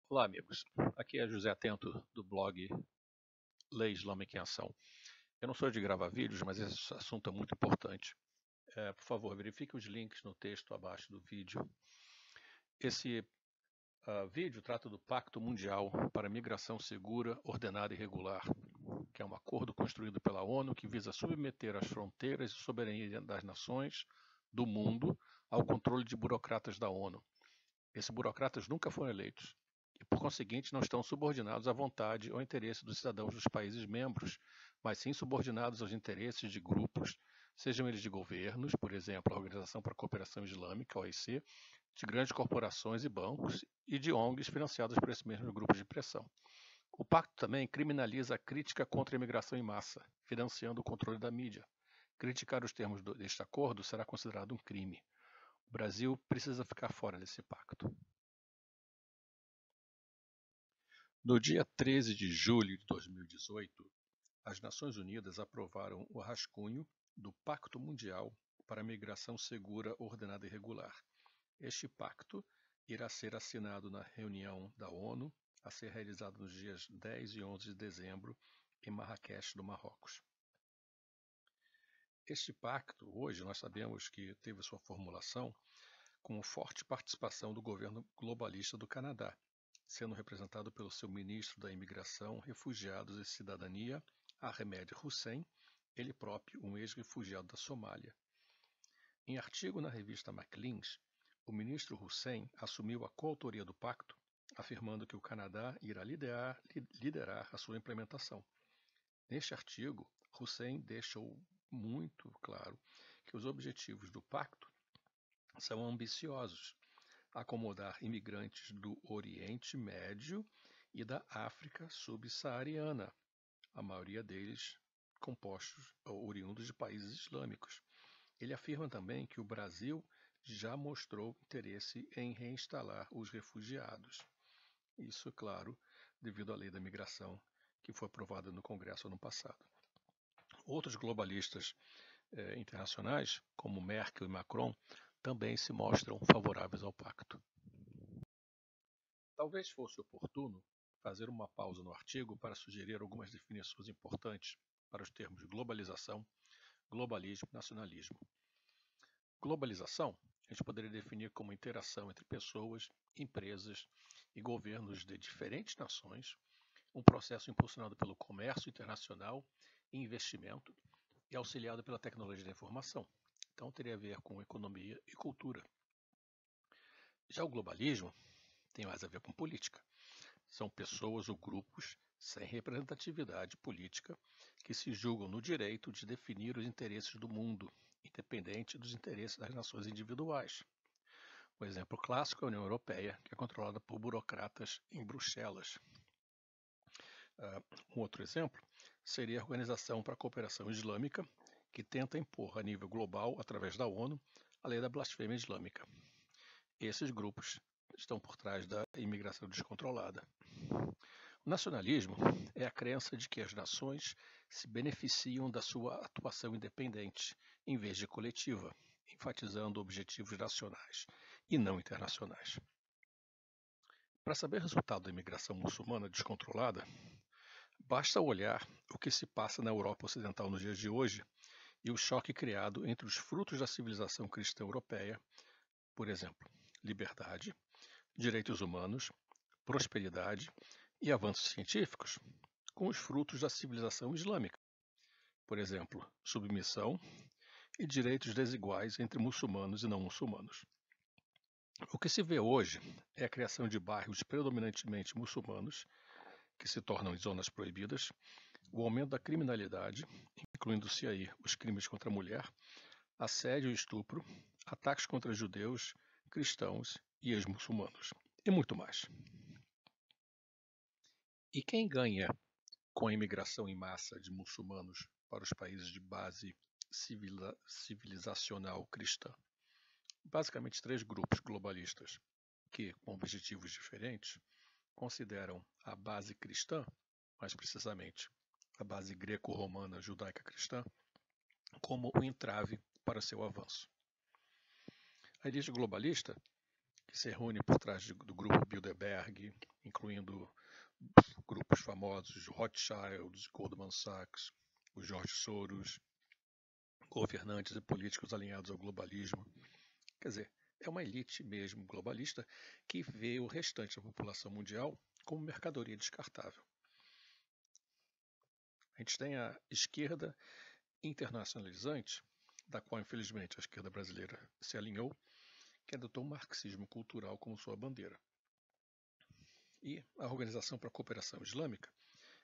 Olá, amigos. Aqui é José Atento, do blog Lei Islâmica em Ação. Eu não sou de gravar vídeos, mas esse assunto é muito importante. Por favor, verifique os links no texto abaixo do vídeo. Esse vídeo trata do Pacto Mundial para Migração Segura, Ordenada e Regular, que é um acordo construído pela ONU que visa submeter as fronteiras e soberania das nações do mundo ao controle de burocratas da ONU. Esses burocratas nunca foram eleitos e, por conseguinte, não estão subordinados à vontade ou interesse dos cidadãos dos países membros, mas sim subordinados aos interesses de grupos, sejam eles de governos, por exemplo, a Organização para a Cooperação Islâmica, OIC, de grandes corporações e bancos e de ONGs financiadas por esses mesmos grupos de pressão. O pacto também criminaliza a crítica contra a imigração em massa, financiando o controle da mídia. Criticar os termos deste acordo será considerado um crime. O Brasil precisa ficar fora desse pacto. No dia 13 de julho de 2018, as Nações Unidas aprovaram o rascunho do Pacto Mundial para a Migração Segura, Ordenada e Regular. Este pacto irá ser assinado na reunião da ONU, a ser realizada nos dias 10 e 11 de dezembro, em Marrakech, no Marrocos. Este pacto, hoje, nós sabemos que teve sua formulação com forte participação do governo globalista do Canadá, sendo representado pelo seu ministro da Imigração, Refugiados e Cidadania, Ahmed Hussein, ele próprio um ex-refugiado da Somália. Em artigo na revista Macleans, o ministro Hussein assumiu a coautoria do pacto, afirmando que o Canadá irá liderar a sua implementação. Neste artigo, Hussein deixou muito claro que os objetivos do pacto são ambiciosos: acomodar imigrantes do Oriente Médio e da África subsaariana, a maioria deles compostos ou oriundos de países islâmicos. Ele afirma também que o Brasil já mostrou interesse em reinstalar os refugiados. Isso, claro, devido à lei da migração que foi aprovada no Congresso ano passado. Outros globalistas internacionais, como Merkel e Macron, também se mostram favoráveis ao pacto. Talvez fosse oportuno fazer uma pausa no artigo para sugerir algumas definições importantes para os termos globalização, globalismo e nacionalismo. Globalização a gente poderia definir como interação entre pessoas, empresas e governos de diferentes nações, um processo impulsionado pelo comércio internacional e investimento e auxiliado pela tecnologia da informação. Então teria a ver com economia e cultura. Já o globalismo tem mais a ver com política. São pessoas ou grupos sem representatividade política que se julgam no direito de definir os interesses do mundo, independente dos interesses das nações individuais. O exemplo clássico é a União Europeia, que é controlada por burocratas em Bruxelas. Um outro exemplo seria a Organização para a Cooperação Islâmica, que tenta impor a nível global, através da ONU, a lei da blasfêmia islâmica. Esses grupos estão por trás da imigração descontrolada. O nacionalismo é a crença de que as nações se beneficiam da sua atuação independente, em vez de coletiva, enfatizando objetivos nacionais e não internacionais. Para saber o resultado da imigração muçulmana descontrolada, basta olhar o que se passa na Europa Ocidental nos dias de hoje e o choque criado entre os frutos da civilização cristã europeia, por exemplo, liberdade, direitos humanos, prosperidade e avanços científicos, com os frutos da civilização islâmica, por exemplo, submissão e direitos desiguais entre muçulmanos e não muçulmanos. O que se vê hoje é a criação de bairros predominantemente muçulmanos, que se tornam zonas proibidas, o aumento da criminalidade, incluindo-se aí os crimes contra a mulher, assédio e estupro, ataques contra judeus, cristãos e ex-muçulmanos, e muito mais. E quem ganha com a imigração em massa de muçulmanos para os países de base civilizacional cristã? Basicamente, três grupos globalistas que, com objetivos diferentes, consideram a base cristã, mais precisamente a base greco-romana judaica cristã, como o entrave para seu avanço. A elite globalista, que se reúne por trás do grupo Bilderberg, incluindo grupos famosos, Rothschild, Goldman Sachs, o George Soros, governantes e políticos alinhados ao globalismo. Quer dizer, é uma elite mesmo globalista que vê o restante da população mundial como mercadoria descartável. A gente tem a esquerda internacionalizante, da qual infelizmente a esquerda brasileira se alinhou, que adotou o marxismo cultural como sua bandeira. E a Organização para a Cooperação Islâmica,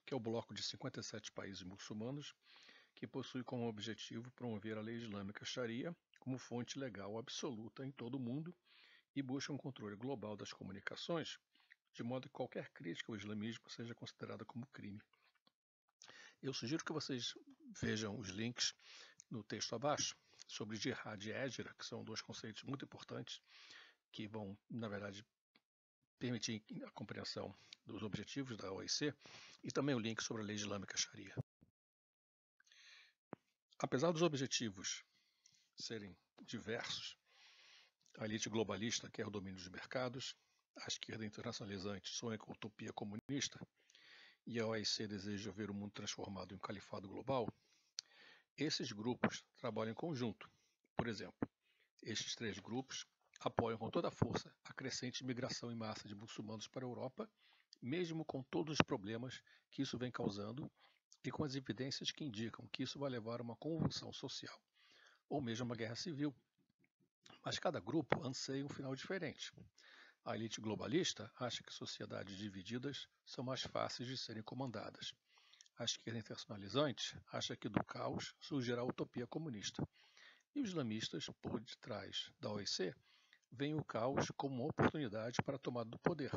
que é o bloco de 57 países muçulmanos, que possui como objetivo promover a lei islâmica Sharia como fonte legal absoluta em todo o mundo e busca um controle global das comunicações, de modo que qualquer crítica ao islamismo seja considerada como crime. Eu sugiro que vocês vejam os links no texto abaixo sobre jihad e hégira, que são dois conceitos muito importantes que vão, na verdade, permitir a compreensão dos objetivos da OIC, e também o link sobre a lei islâmica Sharia. Apesar dos objetivos serem diversos, a elite globalista quer o domínio dos mercados, a esquerda internacionalizante sonha com a utopia comunista e a OIC deseja ver o mundo transformado em um califado global, esses grupos trabalham em conjunto. Por exemplo, estes três grupos apoiam com toda a força a crescente migração em massa de muçulmanos para a Europa, mesmo com todos os problemas que isso vem causando e com as evidências que indicam que isso vai levar a uma convulsão social, ou mesmo uma guerra civil. Mas cada grupo anseia um final diferente. A elite globalista acha que sociedades divididas são mais fáceis de serem comandadas. A esquerda internacionalizante acha que do caos surgirá a utopia comunista. E os islamistas, por detrás da OIC, veem o caos como uma oportunidade para a tomada do poder,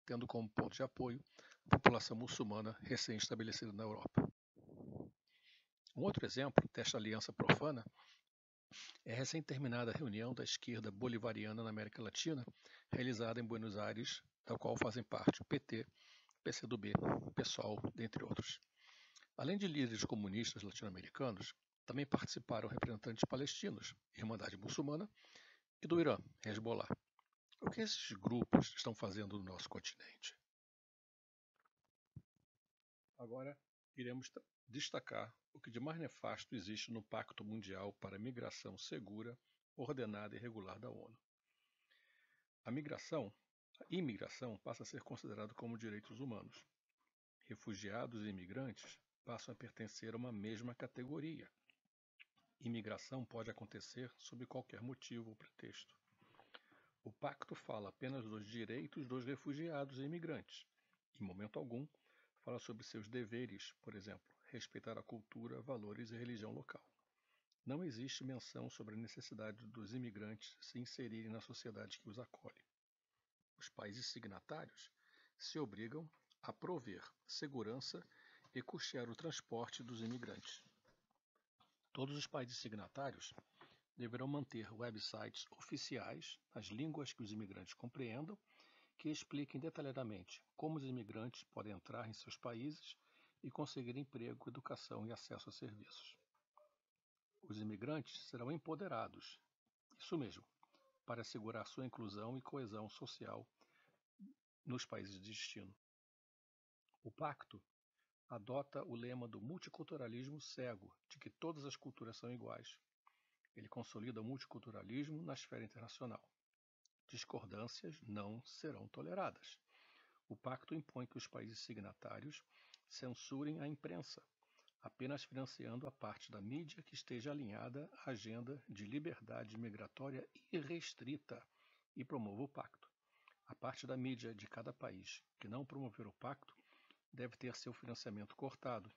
tendo como ponto de apoio a população muçulmana recém-estabelecida na Europa. Um outro exemplo desta aliança profana é a recém-terminada reunião da esquerda bolivariana na América Latina, realizada em Buenos Aires, da qual fazem parte o PT, PCdoB, PSOL, dentre outros. Além de líderes comunistas latino-americanos, também participaram representantes palestinos, Irmandade Muçulmana, e do Irã, Hezbollah. O que esses grupos estão fazendo no nosso continente? Agora, iremos destacar o que de mais nefasto existe no Pacto Mundial para a Migração Segura, Ordenada e Regular da ONU. A imigração passa a ser considerada como direitos humanos. Refugiados e imigrantes passam a pertencer a uma mesma categoria. Imigração pode acontecer sob qualquer motivo ou pretexto. O pacto fala apenas dos direitos dos refugiados e imigrantes. Em momento algum, fala sobre seus deveres, por exemplo, respeitar a cultura, valores e religião local. Não existe menção sobre a necessidade dos imigrantes se inserirem na sociedade que os acolhe. Os países signatários se obrigam a prover segurança e custear o transporte dos imigrantes. Todos os países signatários deverão manter websites oficiais nas línguas que os imigrantes compreendam, que expliquem detalhadamente como os imigrantes podem entrar em seus países e conseguir emprego, educação e acesso a serviços. Os imigrantes serão empoderados, isso mesmo, para assegurar sua inclusão e coesão social nos países de destino. O pacto adota o lema do multiculturalismo cego, de que todas as culturas são iguais. Ele consolida o multiculturalismo na esfera internacional. Discordâncias não serão toleradas. O pacto impõe que os países signatários censurem a imprensa, apenas financiando a parte da mídia que esteja alinhada à agenda de liberdade migratória irrestrita e promova o pacto. A parte da mídia de cada país que não promover o pacto deve ter seu financiamento cortado.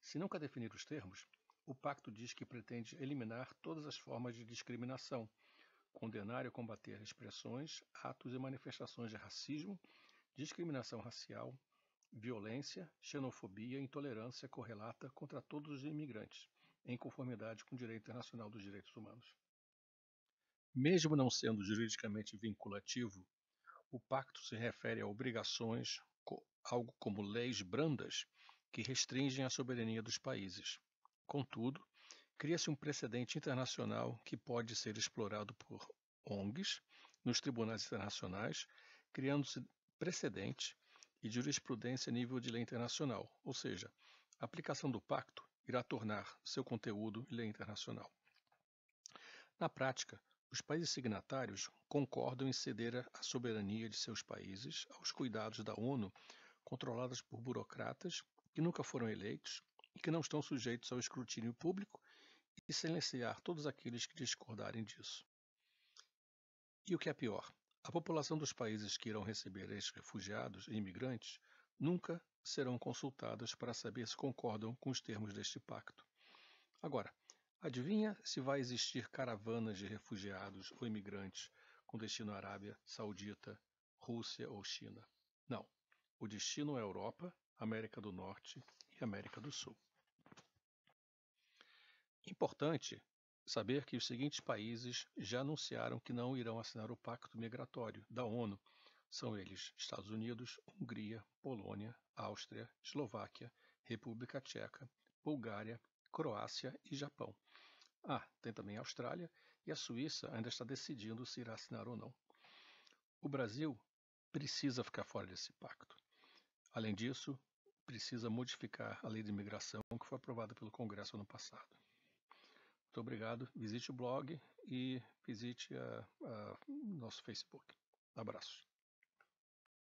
Se nunca definir os termos, o pacto diz que pretende eliminar todas as formas de discriminação, condenar e combater expressões, atos e manifestações de racismo, discriminação racial, violência, xenofobia e intolerância correlata contra todos os imigrantes, em conformidade com o direito internacional dos direitos humanos. Mesmo não sendo juridicamente vinculativo, o pacto se refere a obrigações, algo como leis brandas, que restringem a soberania dos países. Contudo, cria-se um precedente internacional que pode ser explorado por ONGs nos tribunais internacionais, criando-se precedente e de jurisprudência a nível de lei internacional, ou seja, a aplicação do pacto irá tornar seu conteúdo lei internacional. Na prática, os países signatários concordam em ceder a soberania de seus países aos cuidados da ONU, controladas por burocratas que nunca foram eleitos e que não estão sujeitos ao escrutínio público, e silenciar todos aqueles que discordarem disso. E o que é pior, a população dos países que irão receber estes refugiados e imigrantes nunca serão consultadas para saber se concordam com os termos deste pacto. Agora, adivinha se vai existir caravanas de refugiados ou imigrantes com destino à Arábia Saudita, Rússia ou China? Não. O destino é Europa, América do Norte e América do Sul. Importante saber que os seguintes países já anunciaram que não irão assinar o Pacto Migratório da ONU. São eles Estados Unidos, Hungria, Polônia, Áustria, Eslováquia, República Tcheca, Bulgária, Croácia e Japão. Tem também a Austrália, e a Suíça ainda está decidindo se irá assinar ou não. O Brasil precisa ficar fora desse pacto. Além disso, precisa modificar a lei de imigração que foi aprovada pelo Congresso ano passado. Muito obrigado. Visite o blog e visite nosso Facebook. Abraços.